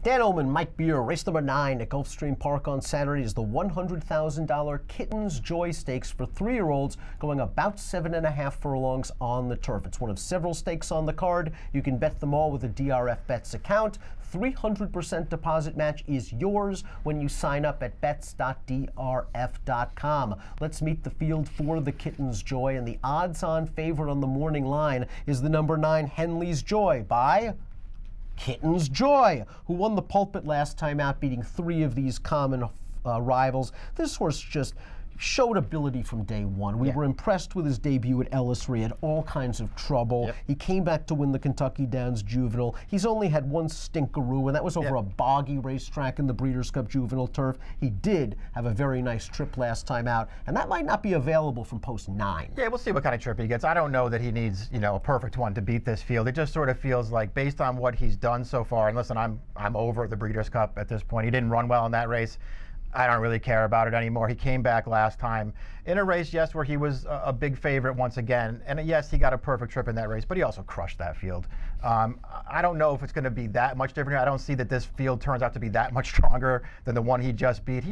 Dan Illman, Mike Beer, race number 9 at Gulfstream Park on Saturday is the $100,000 Kitten's Joy Stakes for 3-year-olds, going about 7.5 furlongs on the turf. It's one of several stakes on the card. You can bet them all with a DRF Bets account. 300% deposit match is yours when you sign up at bets.drf.com. Let's meet the field for the Kitten's Joy, and the odds-on favorite on the morning line is the number 9 Henley's Joy by Kitten's Joy, who won the pulpit last time out, beating 3 of these common rivals. This horse just showed ability from day one. We were impressed with his debut at Ellis, where he had all kinds of trouble. He came back to win the Kentucky Downs Juvenile. He's only had one stinkeroo, and that was over a boggy racetrack in the Breeders' Cup Juvenile turf. He did have a very nice trip last time out, and that might not be available from post 9. Yeah, we'll see what kind of trip he gets. I don't know that he needs, a perfect one to beat this field. It just sort of feels like, based on what he's done so far, and listen, I'm over the Breeders' Cup at this point. He didn't run well in that race. I don't really care about it anymore. He came back last time in a race, yes, where he was a big favorite once again. And yes, he got a perfect trip in that race, but he also crushed that field. I don't know if it's going to be that much different. I don't see that this field turns out to be that much stronger than the one he just beat.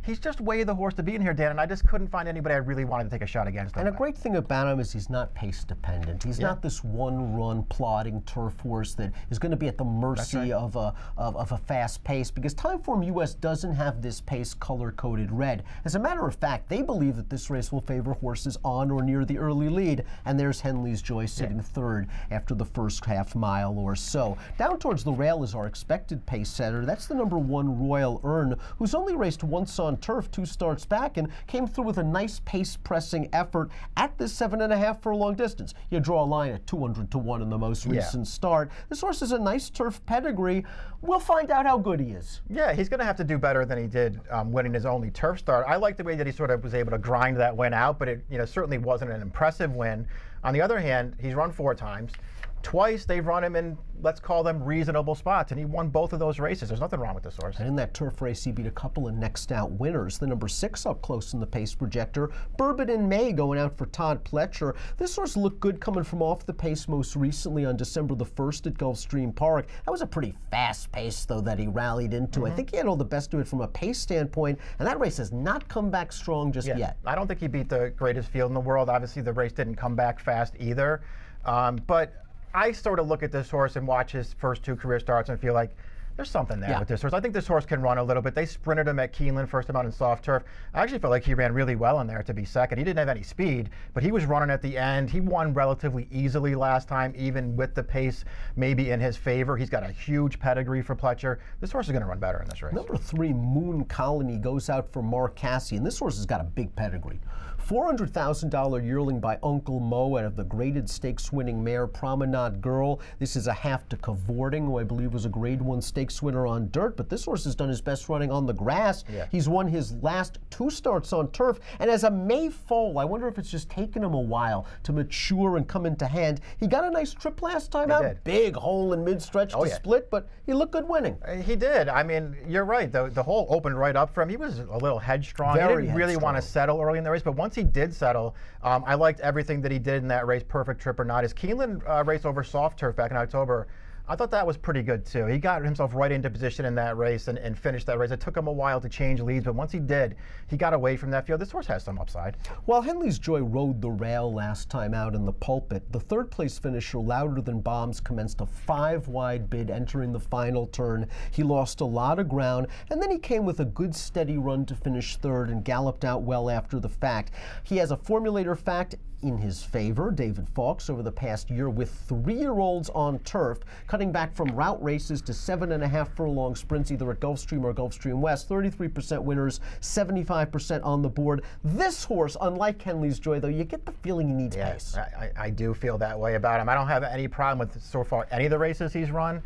He's just way the horse to be in here, Dan, and I just couldn't find anybody I really wanted to take a shot against him. And a great thing about him is he's not pace dependent. He's not this one-run plodding turf horse that is going to be at the mercy of a fast pace, because Timeform US doesn't have this pace color-coded red. As a matter of fact, they believe that this race will favor horses on or near the early lead, and there's Henley's Joy sitting third after the first half mile or so. Down towards the rail is our expected pace setter. That's the number 1 Royal Earn, who's only raced once on turf 2 starts back and came through with a nice pace-pressing effort at this 7.5 furlong distance. You draw a line at 200 to 1 in the most recent start. This horse has a nice turf pedigree. We'll find out how good he is. Yeah, he's going to have to do better than he did winning his only turf start. I like the way that he sort of was able to grind that win out, but it certainly wasn't an impressive win. On the other hand, he's run 4 times. Twice they've run him in, let's call them, reasonable spots, and he won both of those races. There's nothing wrong with this horse. And in that turf race, he beat a couple of next out winners. The number 6 up close in the pace projector, Bourbon in May, going out for Todd Pletcher. This horse looked good coming from off the pace most recently on December the 1st at Gulfstream Park. That was a pretty fast pace, though, that he rallied into. I think he had all the best of it from a pace standpoint, and that race has not come back strong just yet. I don't think he beat the greatest field in the world. Obviously, the race didn't come back fast either, but I sort of look at this horse and watch his first 2 career starts and feel like there's something there with this horse. I think this horse can run a little bit. They sprinted him at Keeneland first time out in soft turf. I actually felt like he ran really well in there to be second. He didn't have any speed, but he was running at the end. He won relatively easily last time, even with the pace maybe in his favor. He's got a huge pedigree for Pletcher. This horse is going to run better in this race. Number 3, Moon Colony, goes out for Mark Cassey, and this horse has got a big pedigree. $400,000 yearling by Uncle Mo out of the graded stakes winning mare Promenade Girl. This is a half to Cavorting, who I believe was a grade 1 stakes winner on dirt, but this horse has done his best running on the grass. He's won his last 2 starts on turf, and as a May foal, I wonder if it's just taken him a while to mature and come into hand. He got a nice trip last time out. Big hole in mid-stretch to split, but he looked good winning. He did. I mean, you're right. The hole opened right up for him. He was a little headstrong. He didn't really want to settle early in the race, but once he did settle, I liked everything that he did in that race, perfect trip or not. His Keeneland race over soft turf back in October, I thought that was pretty good too. He got himself right into position in that race and finished that race. It took him a while to change leads, but once he did, he got away from that field. This horse has some upside. While Henley's Joy rode the rail last time out in the pulpit, the 3rd place finisher, Louder Than Bombs, commenced a 5-wide bid entering the final turn. He lost a lot of ground, and then he came with a good steady run to finish 3rd and galloped out well after the fact. He has a formulator fact in his favor, David Fawkes, over the past year with 3-year-olds on turf, cutting back from route races to 7.5 furlong sprints, either at Gulfstream or Gulfstream West. 33% winners, 75% on the board. This horse, unlike Henley's Joy, though, you get the feeling he needs pace. I do feel that way about him. I don't have any problem with, so far, any of the races he's run.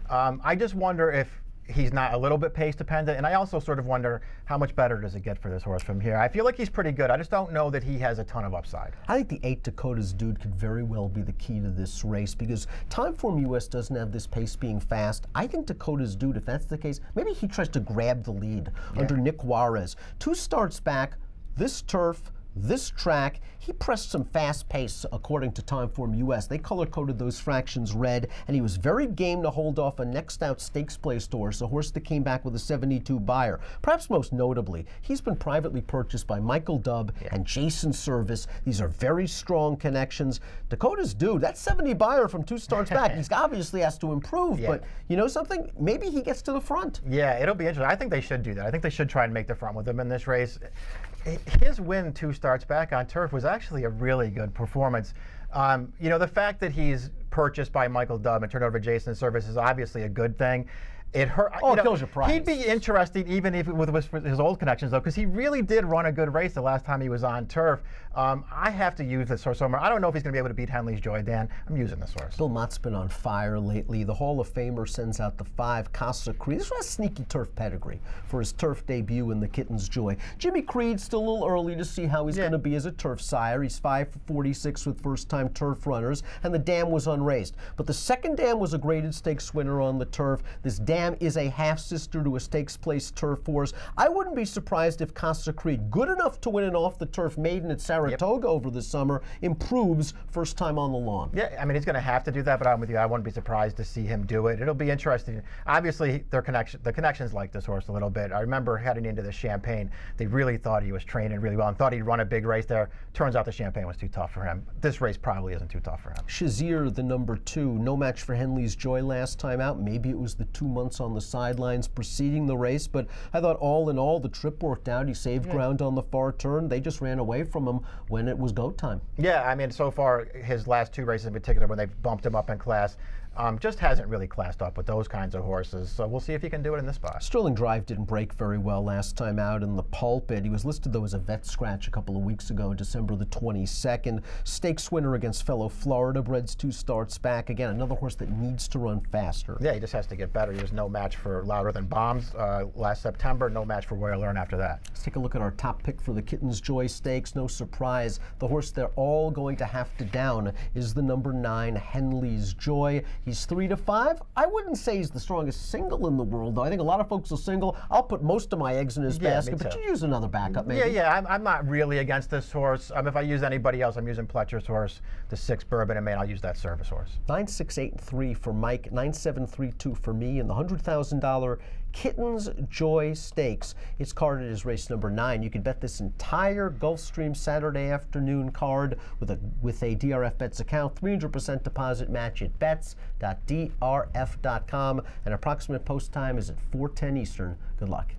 I just wonder if he's not a little bit pace dependent, and I also sort of wonder how much better does it get for this horse from here. I feel like he's pretty good. I just don't know that he has a ton of upside. I think the 8 Dakota's Dude could very well be the key to this race, because Timeform US doesn't have this pace being fast. I think Dakota's Dude, if that's the case, maybe he tries to grab the lead under Nick Juarez. 2 starts back, this turf, this track, he pressed some fast pace according to Timeform US. They color-coded those fractions red, and he was very game to hold off a next-out stakes placed horse, a horse that came back with a 72 buyer. Perhaps most notably, he's been privately purchased by Michael Dubb and Jason Service. These are very strong connections. Dakota's due. That 70 buyer from 2 starts back, he's obviously has to improve, but you know something? Maybe he gets to the front. Yeah, it'll be interesting. I think they should do that. I think they should try and make the front with him in this race. His win 2 starts back on turf was actually a really good performance. You know, the fact that he's purchased by Michael Dubb and turned over to Jason Service is obviously a good thing. It hurt. Oh, it kills your price. He'd be interesting even if it was with his old connections, though, because he really did run a good race the last time he was on turf. I have to use this horse somewhere. I don't know if he's going to be able to beat Henley's Joy, Dan. I'm using this horse. Bill Mott's been on fire lately. The Hall of Famer sends out the 5, Casa Creed. This was a sneaky turf pedigree for his turf debut in the Kitten's Joy. Jimmy Creed's still a little early to see how he's going to be as a turf sire. He's 5 for 46 with first-time turf runners, and the dam was unraced. But the second dam was a graded stakes winner on the turf. This dam is a half-sister to a stakes-placed turf horse. I wouldn't be surprised if Casa Creed, good enough to win an off-the-turf maiden at Saratoga over the summer, improves first time on the lawn. Yeah, I mean, he's going to have to do that, but I'm with you. I wouldn't be surprised to see him do it. It'll be interesting. Obviously, the connections like this horse a little bit. I remember heading into the Champagne, they really thought he was training really well and thought he'd run a big race there. Turns out the Champagne was too tough for him. This race probably isn't too tough for him. Shazier, the number 2, no match for Henley's Joy last time out. Maybe it was the 2 months on the sidelines preceding the race, but I thought all in all the trip worked out. He saved ground on the far turn. They just ran away from him when it was go time. Yeah, I mean, so far his last 2 races in particular, when they've bumped him up in class, just hasn't really classed up with those kinds of horses. So we'll see if he can do it in this spot. Sterling Drive didn't break very well last time out in the pulpit. He was listed, though, as a vet scratch a couple of weeks ago, December the 22nd. Stakes winner against fellow Florida breds 2 starts back. Again, another horse that needs to run faster. Yeah, he just has to get better. He was no match for Louder Than Bombs last September, no match for Royal Earn after that. Let's take a look at our top pick for the Kitten's Joy Stakes. No surprise, the horse they're all going to have to down is the number 9, Henley's Joy. He's 3 to 5. I wouldn't say he's the strongest single in the world, though. I think a lot of folks will single. I'll put most of my eggs in his basket, but you use another backup, maybe. Yeah, I'm not really against this horse. If I use anybody else, I'm using Pletcher's horse, the 6 Bourbon and Maine. I'll use that Service horse. 9, 6, 8, and 3 for Mike, 9, 7, 3, 2 for me, and the $100,000 Kitten's Joy Stakes. It's carded as race number 9. You can bet this entire Gulfstream Saturday afternoon card with a DRF Bets account. 300% deposit match at bets.drf.com. And approximate post time is at 4:10 Eastern. Good luck.